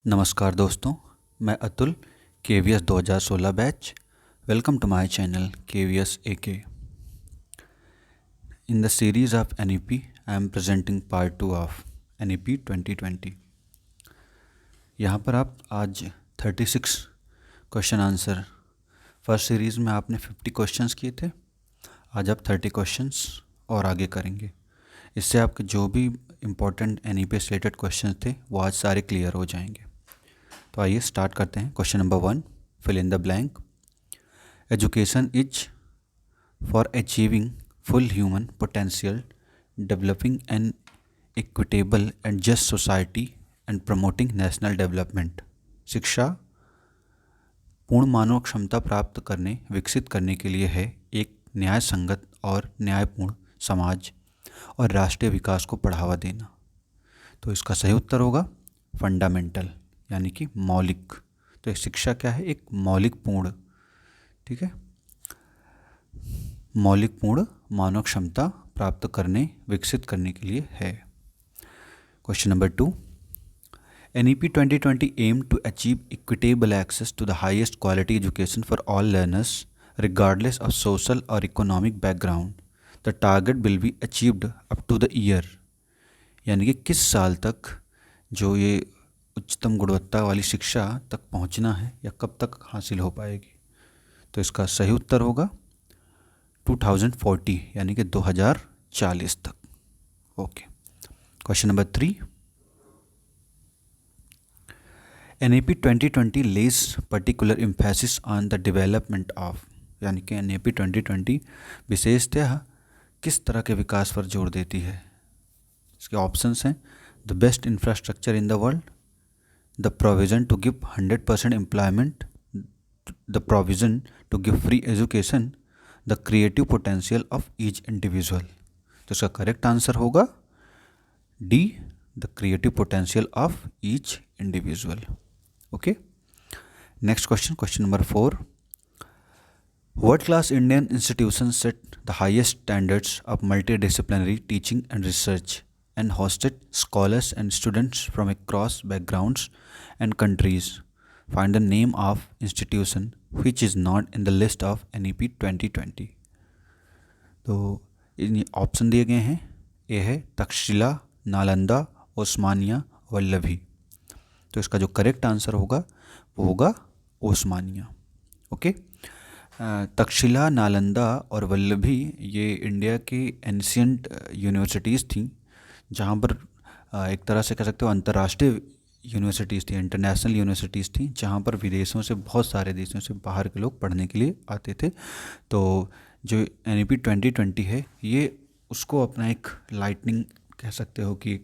नमस्कार दोस्तों, मैं Atul KVS 2016 batch. Welcome to my channel KVS AK। In the series of NEP I am presenting part 2 of NEP 2020। यहाँ पर आप आज 36 क्वेश्चन आंसर, फर्स्ट सीरीज़ में आपने 50 क्वेश्चंस किए थे, आज आप 30 क्वेश्चंस और आगे करेंगे। इससे आपके जो भी इम्पोर्टेंट NEP से रिलेटेड क्वेश्चन थे वो आज सारे क्लियर हो जाएंगे। तो आइए स्टार्ट करते हैं। Question number 1, fill in the blank. Education is for achieving full human potential, developing an equitable and just society and promoting national development. शिक्षा पूर्ण मानव क्षमता प्राप्त करने, विकसित करने के लिए है, एक न्याय संगत और न्यायपूर्ण समाज और राष्ट्रीय विकास को बढ़ावा देना। तो इसका सही उत्तर होगा फंडामेंटल, यानी कि मौलिक। तो शिक्षा क्या है? एक मौलिक पूर्ण, ठीक है, मौलिक पूर्ण मानव क्षमता प्राप्त करने, विकसित करने के लिए है। Question number 2, NEP 2020 aim to achieve equitable access to the highest quality education for all learners regardless of social और economic background. The target will be achieved up to the year, यानी कि किस साल तक जो ये उच्चतम गुणवत्ता वाली शिक्षा तक पहुंचना है या कब तक हासिल हो पाएगी। तो इसका सही उत्तर होगा 2040, यानी कि 2040 तक। Okay. Question number 3, NEP 2020 lays particular emphasis on the development of, यानी कि NEP 2020 विशेषतः किस तरह के विकास पर जोर देती है। इसके ऑप्शंस हैं the best infrastructure in the world, the provision to give 100% employment, the provision to give free education, the creative potential of each individual। तो इसका करेक्ट आंसर होगा D, the creative potential of each individual. Okay. Next question, question number 4, world class Indian institution set the highest standards of multidisciplinary teaching and research and hosted scholars and students from across backgrounds and countries. Find the name of institution which is not in the list of NEP 2020। तो इन option दिए गए हैं, ए है तक्षशिला, नालंदा, ओस्मानिया, वल्लभी। तो इसका जो correct answer होगा वो होगा ओस्मानिया। ओके। तक्षशिला, नालंदा और वल्लभी ये इंडिया की एंशियंट यूनिवर्सिटीज़ थी, जहाँ पर एक तरह से कह सकते हो अंतर्राष्ट्रीय यूनिवर्सिटीज़ थी, इंटरनेशनल यूनिवर्सिटीज़ थी, जहाँ पर विदेशों से, बहुत सारे देशों से बाहर के लोग पढ़ने के लिए आते थे। तो जो NEP 2020 है ये उसको अपना एक लाइटनिंग कह सकते हो कि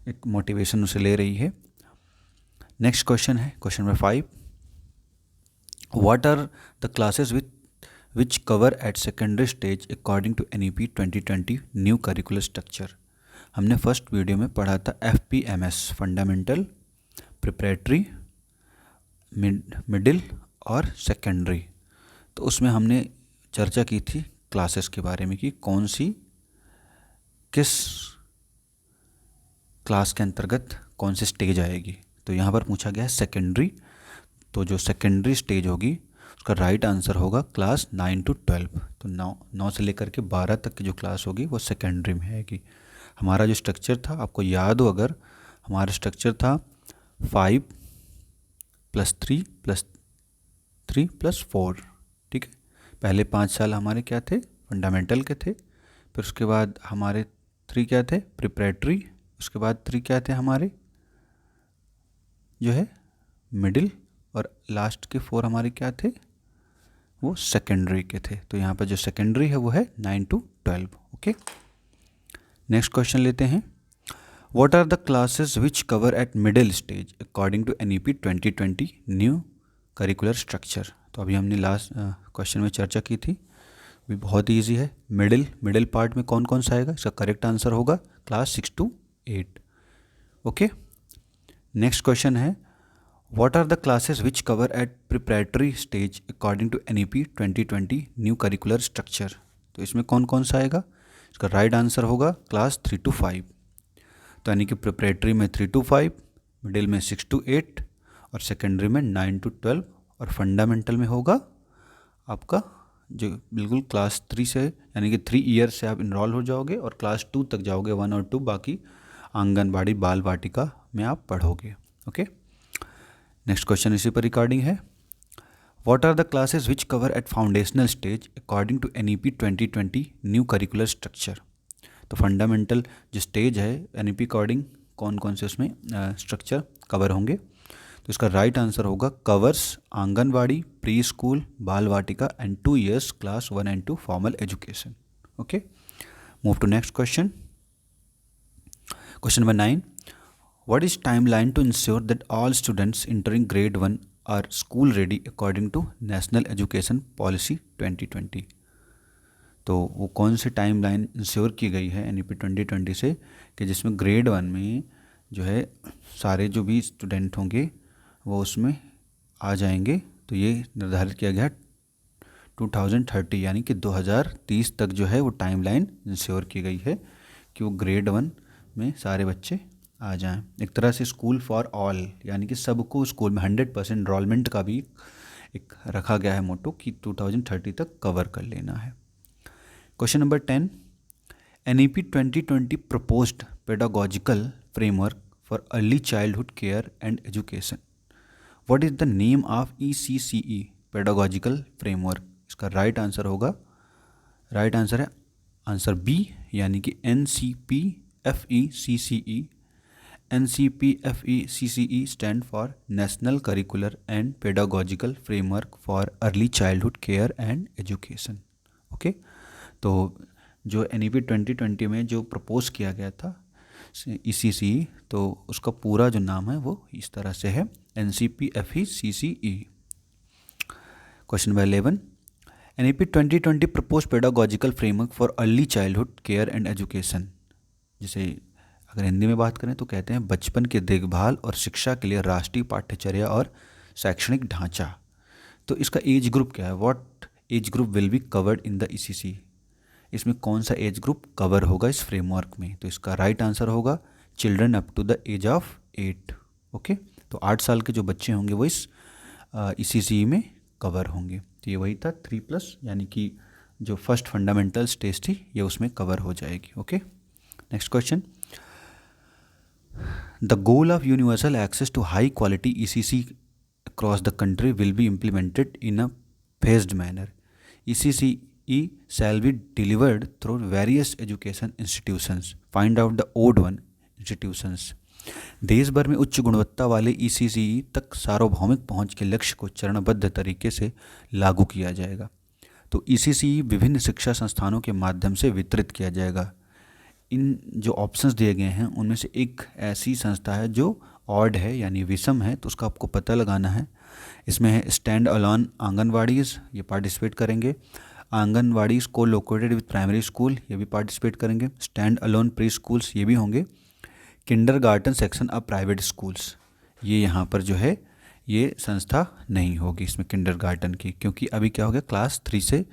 एक मोटिवेशन उसे ले रही है। नेक्स्ट क्वेश्चन है question number 5, what are the classes which cover at secondary stage according to NEP 2020 new curricular structure. हमने फर्स्ट वीडियो में पढ़ा था FPMS, फंडामेंटल, प्रिपरेटरी, मिडिल और सेकेंडरी। तो उसमें हमने चर्चा की थी क्लासेस के बारे में कि कौन सी किस क्लास के अंतर्गत कौन सी स्टेज आएगी। तो यहाँ पर पूछा गया है सेकेंडरी। तो जो सेकेंडरी स्टेज होगी उसका राइट आंसर होगा क्लास 9 to 12। तो 9 से लेकर के 12 तक की जो क्लास होगी वो सेकेंडरी में आएगी। हमारा जो स्ट्रक्चर था, आपको याद हो अगर, हमारा स्ट्रक्चर था 5 + 3 + 3 + 4, ठीक है। पहले 5 साल हमारे क्या थे? फंडामेंटल के थे। फिर उसके बाद हमारे 3 क्या थे? प्रिपरेटरी। उसके बाद 3 क्या थे हमारे जो है मिडिल, और लास्ट के 4 हमारे क्या थे? वो सेकेंडरी के थे। तो यहाँ पर जो सेकेंडरी है वो है 9 to 12। ओके। नेक्स्ट क्वेश्चन लेते हैं, what are the classes which cover at middle stage according to NEP 2020 new curricular structure. तो अभी हमने लास्ट क्वेश्चन में चर्चा की थी, भी बहुत ईजी है। मिडिल पार्ट में कौन कौन सा आएगा? इसका करेक्ट आंसर होगा class 6 to 8। Okay. Next question है, what are the classes which cover at preparatory stage according to NEP 2020 new curricular structure. तो इसमें कौन कौन सा आएगा? इसका राइट आंसर होगा क्लास 3 to 5। तो यानी कि प्रिपरेटरी में 3 to 5, मिडिल में 6 to 8 और सेकेंडरी में 9 to 12, और फंडामेंटल में होगा आपका जो बिल्कुल क्लास 3 से, यानी कि 3 ईयर से आप इनरोल हो जाओगे और क्लास 2 तक जाओगे, 1 और 2, बाकी आंगनबाड़ी बाल वाटिका में आप पढ़ोगे। ओके, नेक्स्ट क्वेश्चन इसी पर रिगार्डिंग है। What are the classes which cover at foundational stage according to NEP 2020 new curricular structure. तो फंडामेंटल जो स्टेज है NEP अकॉर्डिंग कौन कौन से उसमें स्ट्रक्चर कवर होंगे, तो इसका राइट आंसर होगा covers anganwadi, pre school, Bal Vatika and 2 years क्लास 1 and 2 formal education. Okay, move to next question. Question number 9, what is timeline to ensure that all students entering grade 1 are school ready according to national education policy 2020। तो वो कौन सी timeline ensure की गई है NEP 2020 से कि जिसमें grade 1 में जो है सारे जो भी स्टूडेंट होंगे वो उसमें आ जाएंगे। तो ये निर्धारित किया गया 2030, यानी कि 2030 तक जो है वो टाइमलाइन इंश्योर की गई है कि वो grade 1 में सारे बच्चे आ जाएं। एक तरह से स्कूल फॉर ऑल, यानी कि सबको स्कूल में 100% एनरोलमेंट का भी एक रखा गया है मोटो कि 2030 तक कवर कर लेना है। Question number 10, NEP 2020 proposed pedagogical framework for early childhood care and education. What is the name of ECCE pedagogical framework? इसका राइट आंसर होगा, राइट आंसर है आंसर बी, यानी कि NCPFECCE। NCPFECCE stand for national curricular and pedagogical framework for early childhood care and education. Okay, तो जो NEP 2020 में जो propose किया गया था ECCE, तो उसका पूरा जो नाम है वो इस तरह से है NCPFECCE। Question number 11, NEP 2020 propose pedagogical framework for early childhood care and education, जिसे अगर हिंदी में बात करें तो कहते हैं बचपन की देखभाल और शिक्षा के लिए राष्ट्रीय पाठ्यचर्या और शैक्षणिक ढांचा। तो इसका एज ग्रुप क्या है, what age group will be covered in the ECC, इसमें कौन सा एज ग्रुप कवर होगा इस फ्रेमवर्क में। तो इसका राइट आंसर होगा children up to the age of 8। ओके, तो 8 साल के जो बच्चे होंगे वो इस ECC में कवर होंगे। तो ये वही था 3+, यानी कि जो फर्स्ट फंडामेंटल स्टेज थी ये उसमें कवर हो जाएगी। Okay, next question, the goal of universal access to high quality ECC across the country will be implemented in a phased manner. ECCE shall be delivered through various education institutions. Find out the odd one institutions. देश भर में उच्च गुणवत्ता वाले ECCE तक सार्वभौमिक पहुंच के लक्ष्य को चरणबद्ध तरीके से लागू किया जाएगा। तो ECCE विभिन्न शिक्षा संस्थानों के माध्यम से वितरित किया जाएगा। इन जो ऑप्शंस दिए गए हैं उनमें से एक ऐसी संस्था है जो ऑड है, यानी विषम है, तो उसका आपको पता लगाना है। इसमें है स्टैंड अलोन आंगनवाड़ीज़, ये पार्टिसिपेट करेंगे। आंगनवाड़ीज़ को लोकेटेड विद प्राइमरी स्कूल, ये भी पार्टिसिपेट करेंगे। स्टैंड अलोन प्री स्कूल्स, ये भी होंगे। Kindergarten section of private schools, ये यहाँ पर जो है ये संस्था नहीं होगी इसमें किंडरगार्टन की, क्योंकि अभी क्या हो गया क्लास 3 से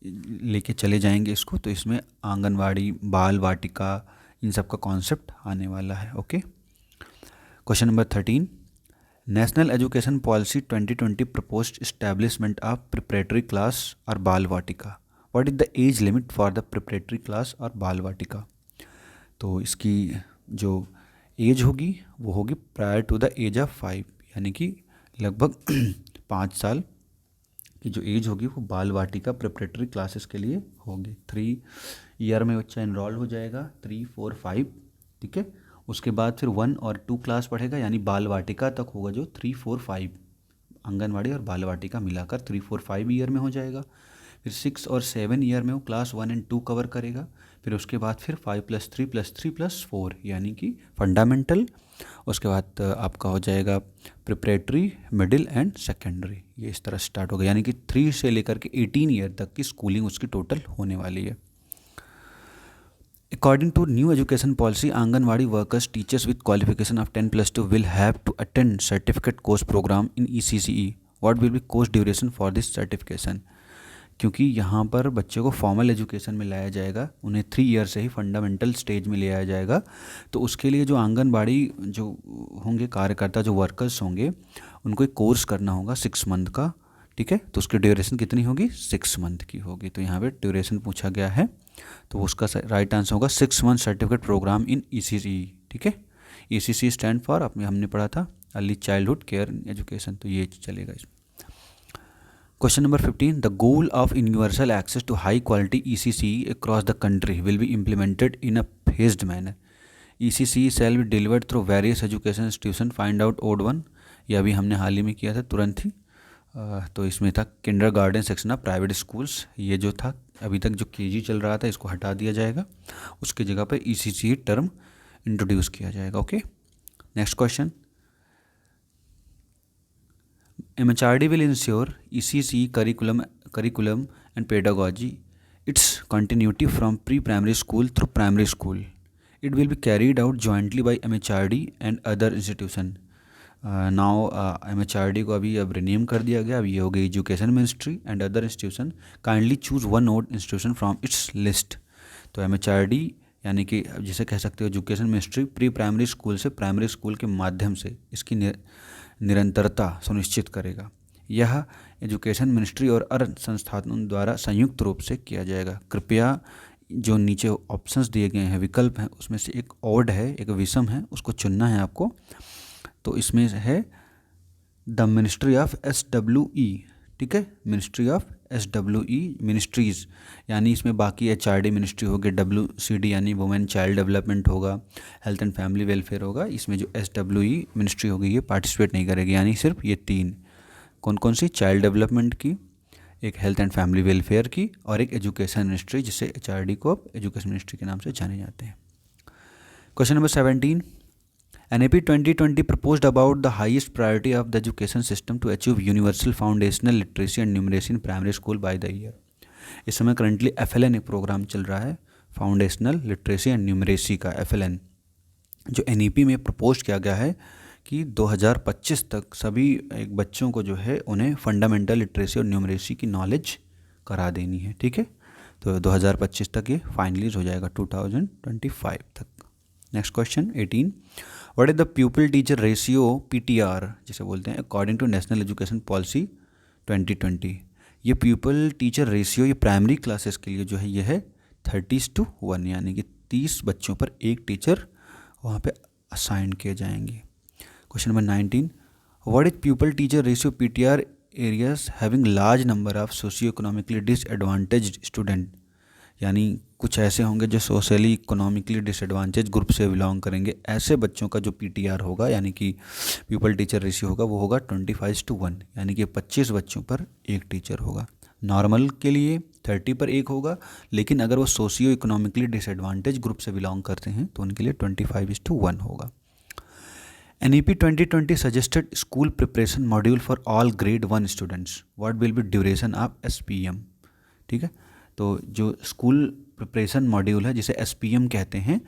लेके चले जाएंगे इसको, तो इसमें आंगनवाड़ी, बाल वाटिका, इन सब का कॉन्सेप्ट आने वाला है। Okay, question number 13, national education policy 2020 proposed establishment of preparatory class और Bal Vatika. What is the age limit for the preparatory class और बाल वाटिका। तो इसकी जो एज होगी वो होगी prior to the age of 5, यानी कि लगभग 5 साल की जो एज होगी वो बाल वाटिका प्रिपरेटरी क्लासेस के लिए होगी। 3 ईयर में बच्चा इनरोल हो जाएगा, 3, 4, 5, ठीक है। उसके बाद फिर 1 और 2 क्लास पढ़ेगा, यानी बाल वाटिका तक होगा जो 3, 4, 5, आंगनवाड़ी और बाल वाटिका मिलाकर 3, 4, 5 ईयर में हो जाएगा। फिर 6 और 7 ईयर में वो क्लास 1 और 2 कवर करेगा। फिर उसके बाद फिर 5+3+3+4, यानी कि फंडामेंटल। उसके बाद आपका हो जाएगा प्रिपरेटरी, मिडिल एंड सेकेंडरी, ये इस तरह स्टार्ट होगा, यानी कि 3 से लेकर के 18 ईयर तक की स्कूलिंग उसकी टोटल होने वाली है। According to new education policy, Anganwadi workers, teachers with qualification of 10+2 will have to attend certificate course program in ECCE. What will be course duration for this certification? क्योंकि यहाँ पर बच्चे को फॉर्मल एजुकेशन में लाया जाएगा, उन्हें 3 ईयर से ही फंडामेंटल स्टेज में ले आया जाएगा। तो उसके लिए जो आंगनबाड़ी जो होंगे कार्यकर्ता, जो वर्कर्स होंगे, उनको एक कोर्स करना होगा 6 मंथ का, ठीक है। तो उसकी ड्यूरेशन कितनी होगी, 6 मंथ की होगी। तो यहाँ पे ड्यूरेशन पूछा गया है, तो उसका राइट आंसर होगा 6 मंथ सर्टिफिकेट प्रोग्राम इन ECC, ठीक है। ECC स्टैंड फॉर, हमने पढ़ा था अर्ली चाइल्डहुड केयर एजुकेशन, तो ये चलेगा इसमें। Question number 15, the goal of universal access to high quality ECC across the country will be implemented in a phased manner. ECC shall be delivered through various education institution, find out odd one. ये अभी हमने हाल ही में किया था तुरंत ही। तो इसमें था kindergarten section of private schools, ये जो था अभी तक जो KG चल रहा था इसको हटा दिया जाएगा, उसकी जगह पे ECC टर्म इंट्रोड्यूस किया जाएगा। Okay, next question, MHRD will ensure ECC curriculum and pedagogy its continuity from pre-primary school through primary school. It will be carried out jointly by MHRD and other institution. Now MHRD को अभी अब rename कर दिया गया, अब ये हो गई education ministry and other institution kindly choose one odd institution from its list. तो MHRD यानी कि जिसे कह सकते हो education ministry pre primary school से प्राइमरी स्कूल के माध्यम से इसकी निरंतरता सुनिश्चित करेगा। यह एजुकेशन मिनिस्ट्री और अन्य संस्थानों द्वारा संयुक्त रूप से किया जाएगा। कृपया जो नीचे ऑप्शंस दिए गए हैं, विकल्प हैं, उसमें से एक ऑड है, एक विषम है, उसको चुनना है आपको। तो इसमें है द मिनिस्ट्री ऑफ SWE, ठीक है, मिनिस्ट्री ऑफ SWE मिनिस्ट्रीज़, यानी इसमें बाकी HRD मिनिस्ट्री होगी, WCD यानी वुमेन चाइल्ड डेवलपमेंट होगा, हेल्थ एंड फैमिली वेलफेयर होगा। इसमें जो SWE मिनिस्ट्री होगी ये पार्टिसिपेट नहीं करेगी, यानी सिर्फ ये 3, कौन कौन सी, चाइल्ड डेवलपमेंट की, एक हेल्थ एंड फैमिली वेलफेयर की, और एक एजुकेशन मिनिस्ट्री, जिसे HRD को अब एजुकेशन मिनिस्ट्री के नाम से जाने जाते हैं। Question number 17, NAP 2020 proposed about the highest priority of the education system to achieve universal foundational literacy and numeracy in primary school by the year। इस समय करंटली FLN एक प्रोग्राम चल रहा है, फाउंडेशनल लिटरेसी एंड न्यूमरेसी का FLN, जो NEP में propose किया गया है कि 2025 तक सभी एक बच्चों को जो है उन्हें फंडामेंटल लिटरेसी और न्यूमरेसी की नॉलेज करा देनी है, ठीक है। तो 2025 तक ये फाइनलाइज हो जाएगा, 2025 तक। Next question 18, what is the pupil teacher ratio PTR जिसे बोलते हैं according to national education policy 2020। ये प्यूपिल टीचर रेशियो ये प्राइमरी क्लासेस के लिए जो है ये है 30:1, यानी कि 30 बच्चों पर एक टीचर वहाँ पे असाइन किए जाएंगे। Question number 19, what is प्यूपिल teacher ratio PTR areas having large number of socio economically disadvantaged student, यानी कुछ ऐसे होंगे जो सोशली इकोनॉमिकली डिसएडवांटेज ग्रुप से बिलोंग करेंगे, ऐसे बच्चों का जो PTR होगा यानी कि प्यूपल टीचर रेशियो होगा वो होगा 25:1, यानी कि 25 बच्चों पर एक टीचर होगा। नॉर्मल के लिए 30 पर एक होगा, लेकिन अगर वो सोशियो इकोनॉमिकली डिसएडवांटेज ग्रुप से बिलोंग करते हैं तो उनके लिए 25:1 होगा। NEP 2020 suggested school preparation module for all grade 1 students, what will be duration of SPM, ठीक है। तो जो स्कूल प्रिपरेशन मॉड्यूल है जिसे SPM कहते हैं,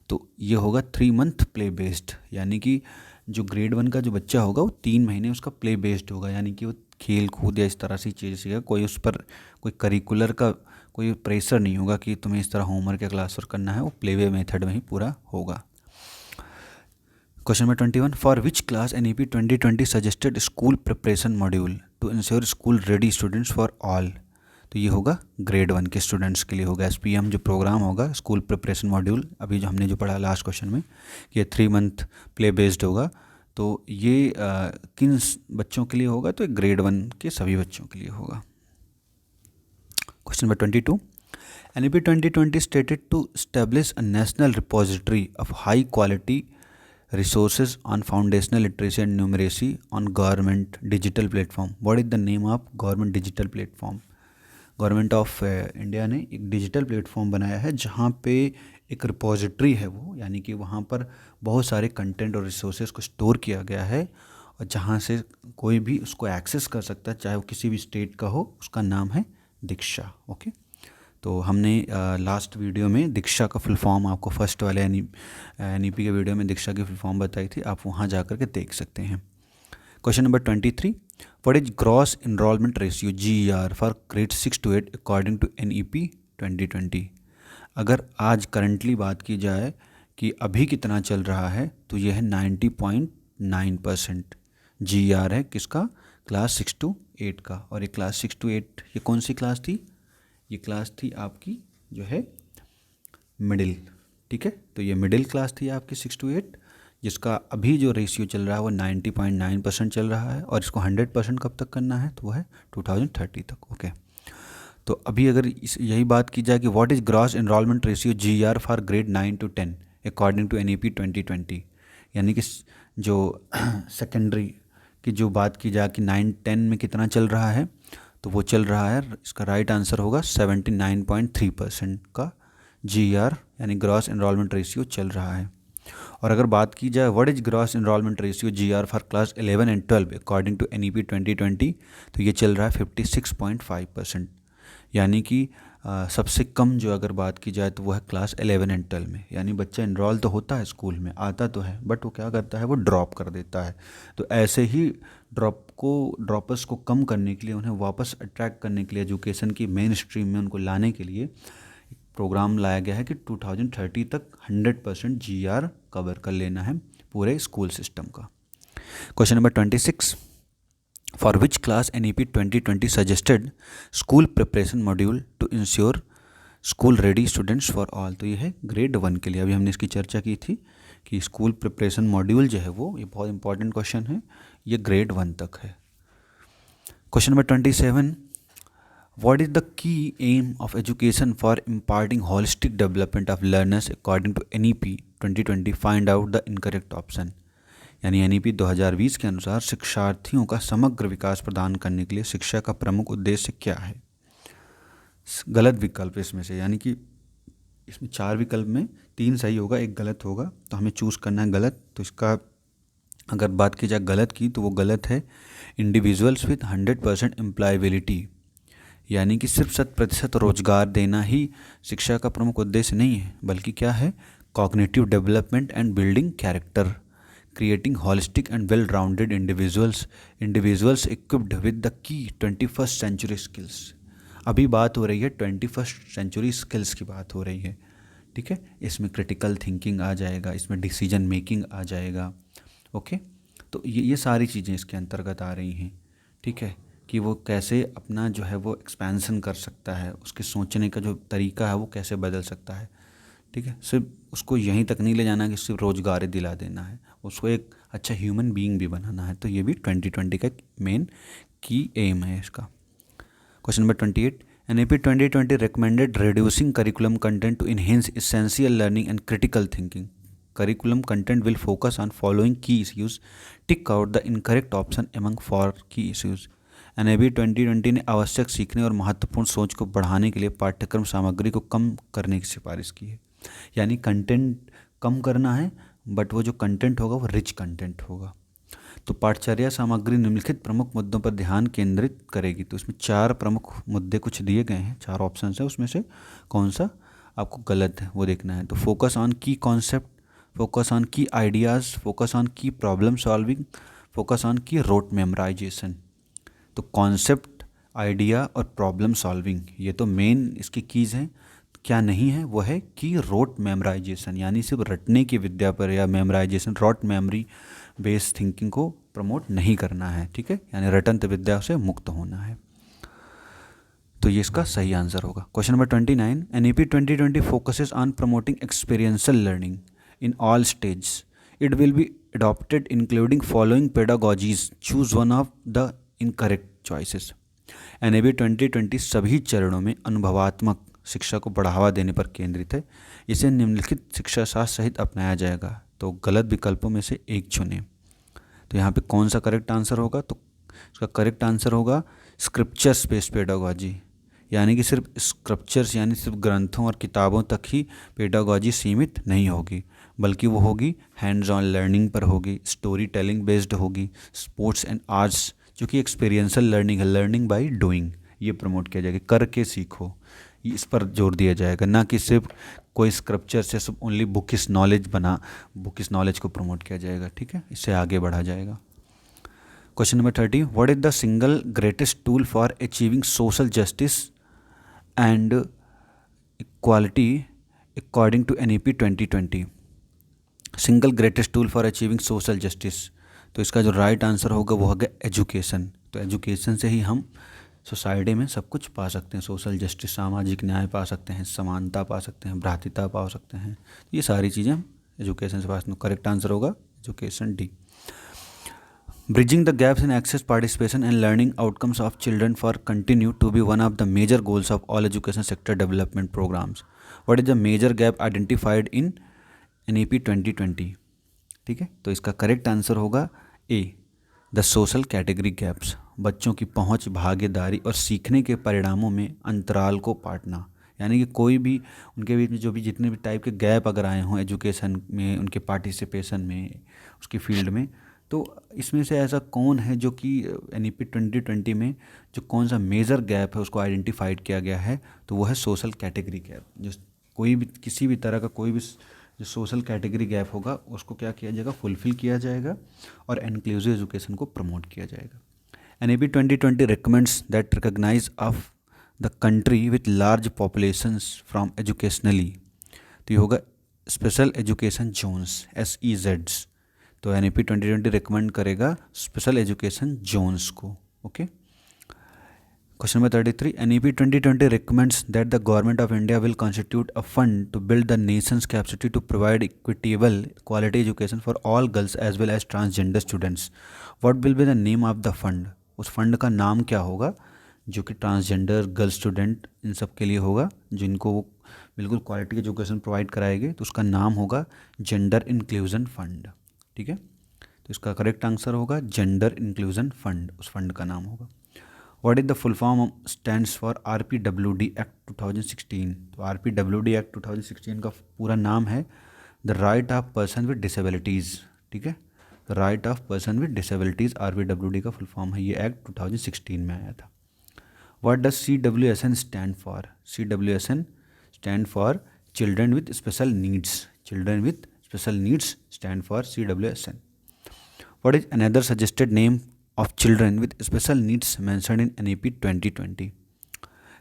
तो ये होगा 3 मंथ प्ले बेस्ड, यानी कि जो ग्रेड 1 का जो बच्चा होगा वो 3 महीने उसका प्ले बेस्ड होगा, यानी कि वो खेल कूद या इस तरह से चीज़ सीखेगा, कोई उस पर कोई करिकुलर का कोई प्रेशर नहीं होगा कि तुम्हें इस तरह होमवर्क या क्लास वर्क करना है, वो प्ले वे मेथड में ही पूरा होगा। Question number 21, for which class NEP 2020 suggested school preparation module to ensure school ready students for all, तो ये होगा ग्रेड 1 के स्टूडेंट्स के लिए होगा। SPM जो प्रोग्राम होगा स्कूल प्रिपरेशन मॉड्यूल, अभी जो हमने जो पढ़ा लास्ट क्वेश्चन में कि ये 3 मंथ प्ले बेस्ड होगा, तो ये किन बच्चों के लिए होगा, तो ग्रेड 1 के सभी बच्चों के लिए होगा। Question number 22, NEP 2020 stated to establish a national repository of high quality resources on foundational literacy and numeracy on government digital platform, what is the name of government digital platform। Government of India ने एक digital platform बनाया है जहाँ पे एक repository है वो, यानी कि वहाँ पर बहुत सारे कंटेंट और रिसोर्सेज को स्टोर किया गया है और जहाँ से कोई भी उसको एक्सेस कर सकता है, चाहे वो किसी भी स्टेट का हो। उसका नाम है दीक्षा। ओके, तो हमने लास्ट वीडियो में दीक्षा का फुल फॉर्म आपको फर्स्ट वाले NEP के वीडियो में दीक्षा की फुल फॉर्म बताई थी, आप वहाँ जा कर के देख सकते हैं। Question number 23, what is gross enrolment ratio GER for grade 6 to 8 according to NEP 2020। अगर आज करंटली बात की जाए कि अभी कितना चल रहा है, तो यह है 90.9%। GR है किसका, क्लास 6 to 8 का। और ये क्लास 6 to 8 ये कौन सी क्लास थी, ये क्लास थी आपकी जो है मिडिल, ठीक है। तो ये मिडिल क्लास थी आपकी 6 to 8, जिसका अभी जो रेशियो चल रहा है वो 90.9% चल रहा है, और इसको 100% कब तक करना है, तो वो है 2030 तक। ओके, तो अभी अगर यही बात की जाए कि what is gross enrolment ratio GR for grade 9 to 10 according to NEP 2020, यानी कि जो सेकेंडरी की जो बात की जाए कि 9-10 में कितना चल रहा है, तो वो चल रहा है, इसका राइट आंसर होगा 79.3% का GR यानी ग्रॉस एनरोलमेंट रेशियो चल रहा है। और अगर बात की जाए what is gross enrolment ratio GR for class 11 and 12 according to NEP 2020, तो ये चल रहा है 56.5%, यानी कि सबसे कम जो अगर बात की जाए तो वो है क्लास 11 and 12 में। यानी बच्चा इनरोल तो होता है स्कूल में, आता तो है, बट वो क्या करता है, वो ड्रॉप कर देता है। तो ऐसे ही ड्रॉपर्स को कम करने के लिए, उन्हें वापस अट्रैक्ट करने के लिए, एजुकेशन की मेन स्ट्रीम में उनको लाने के लिए प्रोग्राम लाया गया है कि 2030 तक 100% GR कवर कर लेना है पूरे स्कूल सिस्टम का। Question number 26, for which class NEP 2020 suggested school preparation module to ensure school ready students for all. तो ये है ग्रेड 1 के लिए। अभी हमने इसकी चर्चा की थी कि स्कूल प्रिपरेशन मॉड्यूल जो है वो, ये बहुत इंपॉर्टेंट क्वेश्चन है, ये ग्रेड 1 तक है। Question number 27, what is the key aim of education for imparting holistic development of learners according to NEP 2020, find out the incorrect option. यानी NEP 2020 के अनुसार शिक्षार्थियों का समग्र विकास प्रदान करने के लिए शिक्षा का प्रमुख उद्देश्य क्या है। गलत विकल्प इसमें से, यानी कि इसमें 4 विकल्प में 3 सही होगा, 1 गलत होगा, तो हमें चूज़ करना है गलत। तो इसका अगर बात की जाए गलत की, तो वो गलत है इंडिविजुअल्स विथ 100% एम्प्लॉयबिलिटी, यानी कि सिर्फ 100% रोजगार देना ही शिक्षा का प्रमुख उद्देश्य नहीं है, बल्कि क्या है, cognitive development and building character, creating holistic and well-rounded individuals equipped with the key 21st century skills। अभी बात हो रही है 21st century skills की बात हो रही है, ठीक है। इसमें क्रिटिकल थिंकिंग आ जाएगा, इसमें डिसीजन मेकिंग आ जाएगा। ओके, तो ये सारी चीज़ें इसके अंतर्गत आ रही हैं, ठीक है, कि वो कैसे अपना जो है वो एक्सपेंसन कर सकता है, उसके सोचने का जो तरीका है वो कैसे बदल सकता है, ठीक है। सिर्फ उसको यहीं तक नहीं ले जाना कि सिर्फ रोजगार दिला देना है, उसको एक अच्छा ह्यूमन बीइंग भी बनाना है। तो ये भी 2020 का मेन की एम है इसका। Question number 28, NEP 2020 recommended reducing curriculum content to enhance essential learning and critical thinking. Curriculum content will focus on following key issues. Tick out the incorrect option among 4 key issues. NEP 2020 ने आवश्यक सीखने और महत्वपूर्ण सोच को बढ़ाने के लिए पाठ्यक्रम सामग्री को कम करने की सिफारिश की है। यानी कंटेंट कम करना है, बट वो जो कंटेंट होगा वो रिच कंटेंट होगा। तो पाठचर्या सामग्री निम्नलिखित प्रमुख मुद्दों पर ध्यान केंद्रित करेगी। तो इसमें 4 प्रमुख मुद्दे कुछ दिए गए हैं, 4 ऑप्शन है, उसमें से कौन सा आपको गलत है वो देखना है। तो फोकस ऑन की कॉन्सेप्ट, फोकस ऑन की आइडियाज़, फोकस ऑन की प्रॉब्लम सॉल्विंग, फोकस ऑन की रोट मेमोराइजेशन। तो कॉन्सेप्ट, आइडिया और प्रॉब्लम सॉल्विंग ये तो मेन इसकी कीज़ हैं। क्या नहीं है, वो है कि रोट मेमोराइजेशन, यानी सिर्फ रटने की विद्या पर या memorization, rote memory based thinking को प्रमोट नहीं करना है, ठीक है, यानी रटंत विद्या से मुक्त होना है। तो ये इसका सही आंसर होगा। Question number 29, NEP 2020 focuses on promoting experiential learning in all stage. It will be adopted including following pedagogies. Choose one of the incorrect choices. NEP 2020 सभी चरणों में अनुभवात्मक शिक्षा को बढ़ावा देने पर केंद्रित है। इसे निम्नलिखित शिक्षा शास्त्र सहित अपनाया जाएगा। तो गलत विकल्पों में से एक चुनें। तो यहाँ पे कौन सा करेक्ट आंसर होगा, तो इसका करेक्ट आंसर होगा स्क्रिप्चर्स बेस्ड पेडागॉजी, यानी कि सिर्फ स्क्रिप्चर्स यानी सिर्फ ग्रंथों और किताबों तक ही पेडागॉजी सीमित नहीं होगी, बल्कि वो होगी हैंड्स ऑन लर्निंग पर होगी, स्टोरी टेलिंग बेस्ड होगी, स्पोर्ट्स एंड आर्ट्स जो कि एक्सपीरियंशियल लर्निंग है, लर्निंग बाय डूइंग, ये प्रमोट किया जाएगा, करके सीखो, इस पर जोर दिया जाएगा, ना कि सिर्फ कोई स्क्रिप्चर से सिर्फ ओनली बुकिस नॉलेज को प्रमोट किया जाएगा, ठीक है, इससे आगे बढ़ा जाएगा। Question number 30, what is the single greatest tool for achieving social justice and equality according to NEP 2020। Single greatest tool for achieving social justice, तो इसका जो राइट आंसर होगा वो होगा एजुकेशन। तो एजुकेशन से ही हम सोसाइटी में सब कुछ पा सकते हैं, सोशल जस्टिस, सामाजिक न्याय पा सकते हैं, समानता पा सकते हैं, भ्रातृता पा सकते हैं, ये सारी चीज़ें हम एजुकेशन से पा सकते हैं। करेक्ट आंसर होगा education, D. Bridging the gaps in access, participation and learning outcomes of children for continue to be one of the major goals of all education sector development programs. What is the major gap identified in NEP 2020? ठीक है, तो इसका correct answer होगा ए, the social category gaps. बच्चों की पहुंच, भागीदारी और सीखने के परिणामों में अंतराल को पाटना, यानी कि कोई भी उनके बीच में जो भी जितने भी टाइप के गैप अगर आए हों एजुकेशन में, उनके पार्टिसिपेशन में, उसकी फील्ड में, तो इसमें से ऐसा कौन है जो कि NEP 2020 में जो कौन सा मेजर गैप है उसको आइडेंटिफाइड किया गया है, तो वो है सोशल कैटेगरी गैप। जो कोई भी किसी भी तरह का कोई भी जो सोशल कैटेगरी गैप होगा उसको क्या किया जाएगा, फुलफिल किया जाएगा और इंक्लूसिव एजुकेशन को प्रमोट किया जाएगा। NEP 2020 recommends that recognize of the country with large populations from educationally, तो ये होगा स्पेशल एजुकेशन जोन्स, SEZs। तो NEP 2020 रिकमेंड करेगा स्पेशल एजुकेशन जोन्स को। Okay, question number 33, NEP 2020 recommends that the government of India will constitute a fund to build the nation's capacity to provide equitable quality education for all girls as well as transgender students. What will be the name of the fund? उस fund का नाम क्या होगा जो कि transgender girl student in सब के लिए होगा, जिनको वो बिल्कुल क्वालिटी एजुकेशन प्रोवाइड कराएंगे, तो उसका नाम होगा जेंडर इंक्लूजन फंड। ठीक है, तो इसका करेक्ट आंसर होगा जेंडर इंक्लूजन फंड, उस फंड का नाम होगा। What is the full form stands for RPWD Act 2016? तो RPWD Act 2016 का पूरा नाम है the right of person with disabilities. ठीक है, the right of person with disabilities RPWD का फुल फॉर्म है, ये एक्ट 2016 में आया था। What does CWSN stand for? CWSN stand for Children with Special Needs. Children with Special Needs stand for CWSN. What is another suggested name of children with special needs mentioned in NEP 2020?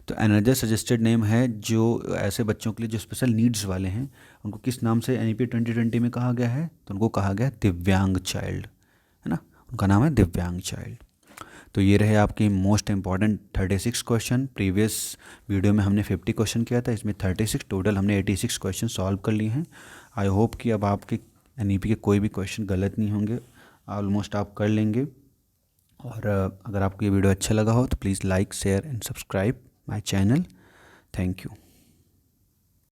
तो another suggested name है जो ऐसे बच्चों के लिए जो special needs वाले हैं, उनको किस नाम से NEP 2020 में कहा गया है, तो उनको कहा गया दिव्यांग चाइल्ड, है ना, उनका नाम है दिव्यांग चाइल्ड। तो ये रहे आपके most important 36 question. Previous video में हमने 50 क्वेश्चन किया था, इसमें 36, टोटल हमने 86 क्वेश्चन सॉल्व कर लिए हैं। आई होप कि अब आपके NEP के कोई भी क्वेश्चन गलत नहीं होंगे, ऑलमोस्ट आप कर लेंगे। और अगर आपको ये वीडियो अच्छा लगा हो तो please like, share and subscribe my channel. Thank you.